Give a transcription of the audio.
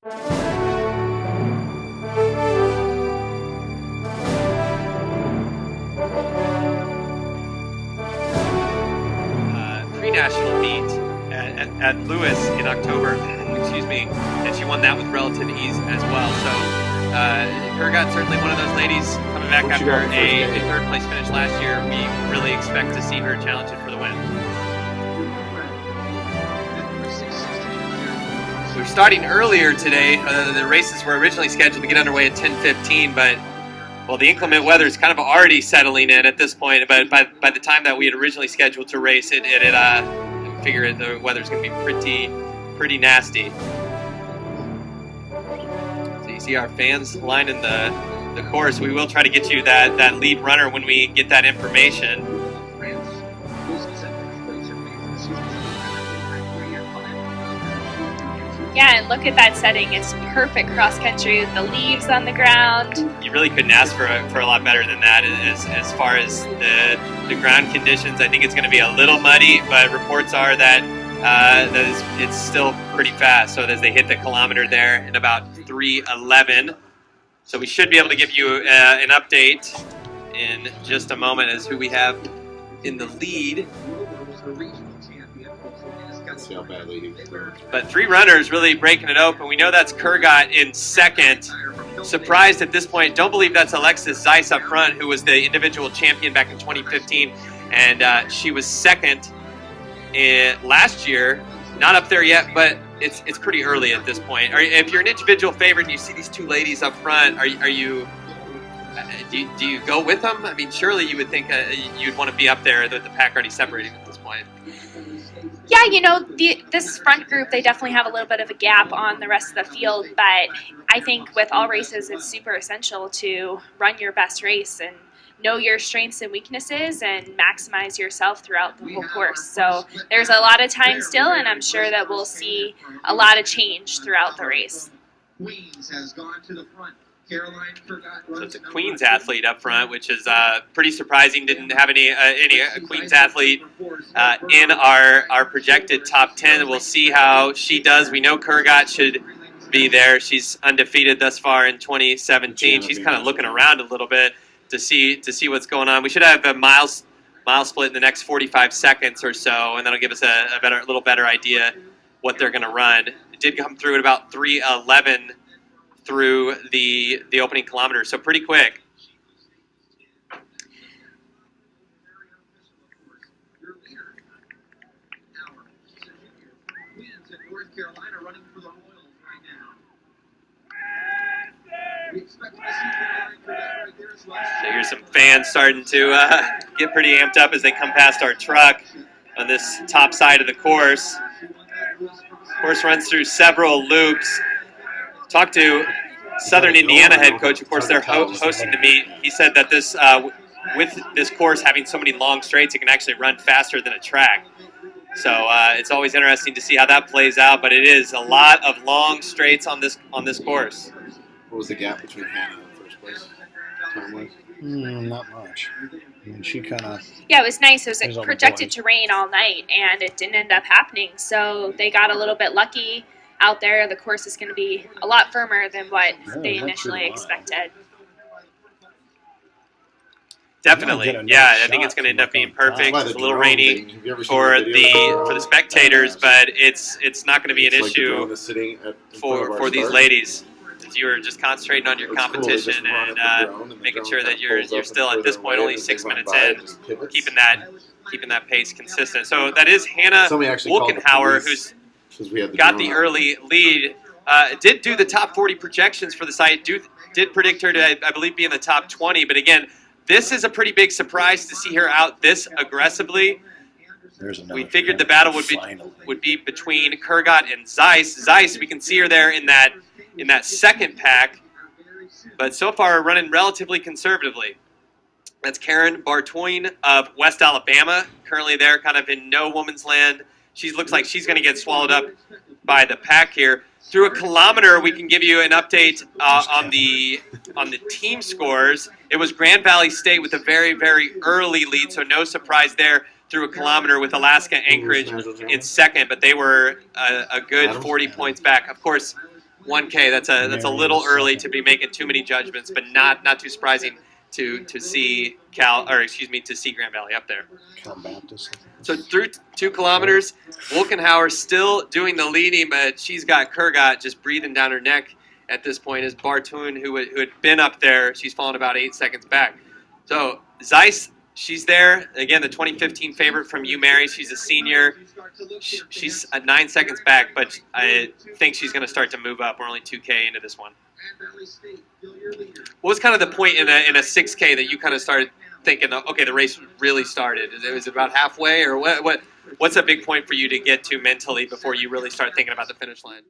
Pre-national meet at Lewis in October, excuse me, and she won that with relative ease as well. So Kurgat certainly one of those ladies coming back after a third place finish last year. We really expect to see her challenging for the win. We're starting earlier today. The races were originally scheduled to get underway at 10:15, but well, the inclement weather is kind of already settling in at this point. But by the time that we had originally scheduled to race it, I figured the weather's going to be pretty nasty. So you see our fans lining the course. We will try to get you that lead runner when we get that information. Yeah, and look at that setting. It's perfect cross country with the leaves on the ground. You really couldn't ask for a lot better than that as far as the ground conditions. I think it's going to be a little muddy, but reports are that it's still pretty fast. So as they hit the kilometer there in about 3:11. So we should be able to give you an update in just a moment as who we have in the lead. But three runners really breaking it open. We know that's Kurgat in second. Surprised at this point. Don't believe that's Alexis Zeiss up front, who was the individual champion back in 2015. And she was second last year. Not up there yet, but it's pretty early at this point. If you're an individual favorite and you see these two ladies up front, do you go with them? I mean, surely you would think you'd want to be up there with the pack already separating at this point. Yeah, you know, this front group, they definitely have a little bit of a gap on the rest of the field, but I think with all races, it's super essential to run your best race and know your strengths and weaknesses and maximize yourself throughout the whole course. So there's a lot of time still, and I'm sure that we'll see a lot of change throughout the race. Queens has gone to the front. So it's a Queens athlete up front, which is pretty surprising. Didn't have any Queens athlete in our projected top 10. We'll see how she does. We know Kurgat should be there. She's undefeated thus far in 2017. She's kind of looking around a little bit to see what's going on. We should have a mile split in the next 45 seconds or so, and that'll give us a little better idea what they're going to run. It did come through at about 3:11. Through the opening kilometer, so pretty quick. So here's some fans starting to get pretty amped up as they come past our truck on this top side of the course. Course runs through several loops. Talked to Southern Indiana head coach. Of course, they're hosting the meet. He said that this, with this course having so many long straights, it can actually run faster than a track. So it's always interesting to see how that plays out. But it is a lot of long straights on this course. What was the gap between Hannah and first place time-wise? Not much. I mean, she kind of... Yeah, it was nice. It was projected to rain all night, and it didn't end up happening. So they got a little bit lucky out there. The course is going to be a lot firmer than what they initially expected. Definitely, yeah. I think it's going to end up being perfect. It's a little rainy for the spectators, but it's not going to be an issue for these ladies. You are just concentrating on your competition and making sure that you're still at this point only 6 minutes in, keeping that pace consistent. So that is Hannah Wolkehauer, who's got the early lead. Did do the top 40 projections for the site. Did predict her to, I believe, be in the top 20. But again, this is a pretty big surprise to see her out this aggressively. We figured the battle would be between Kurgat and Zeiss. Zeiss, we can see her there in that second pack, but so far running relatively conservatively. That's Karen Bartoin of West Alabama, currently there kind of in no woman's land. She looks like she's going to get swallowed up by the pack here. Through a kilometer, we can give you an update on the team scores. It was Grand Valley State with a very, very early lead, so no surprise there. Through a kilometer with Alaska Anchorage in second, but they were a good 40 points back. Of course, 1K. That's a little early to be making too many judgments, but not too surprising to see to see Grand Valley up there. Cal Baptist. So through 2 kilometers, Wolkehauer still doing the leading, but she's got Kurgat just breathing down her neck at this point. As Bartoon, who had been up there, she's fallen about 8 seconds back. So Zeiss, she's there. Again, the 2015 favorite from UMary. She's a senior. She's at 9 seconds back, but I think she's going to start to move up. We're only 2K into this one. What was kind of the point in a 6K that you kind of started thinking, okay, the race really started? Was it about halfway, or what's a big point for you to get to mentally before you really start thinking about the finish line?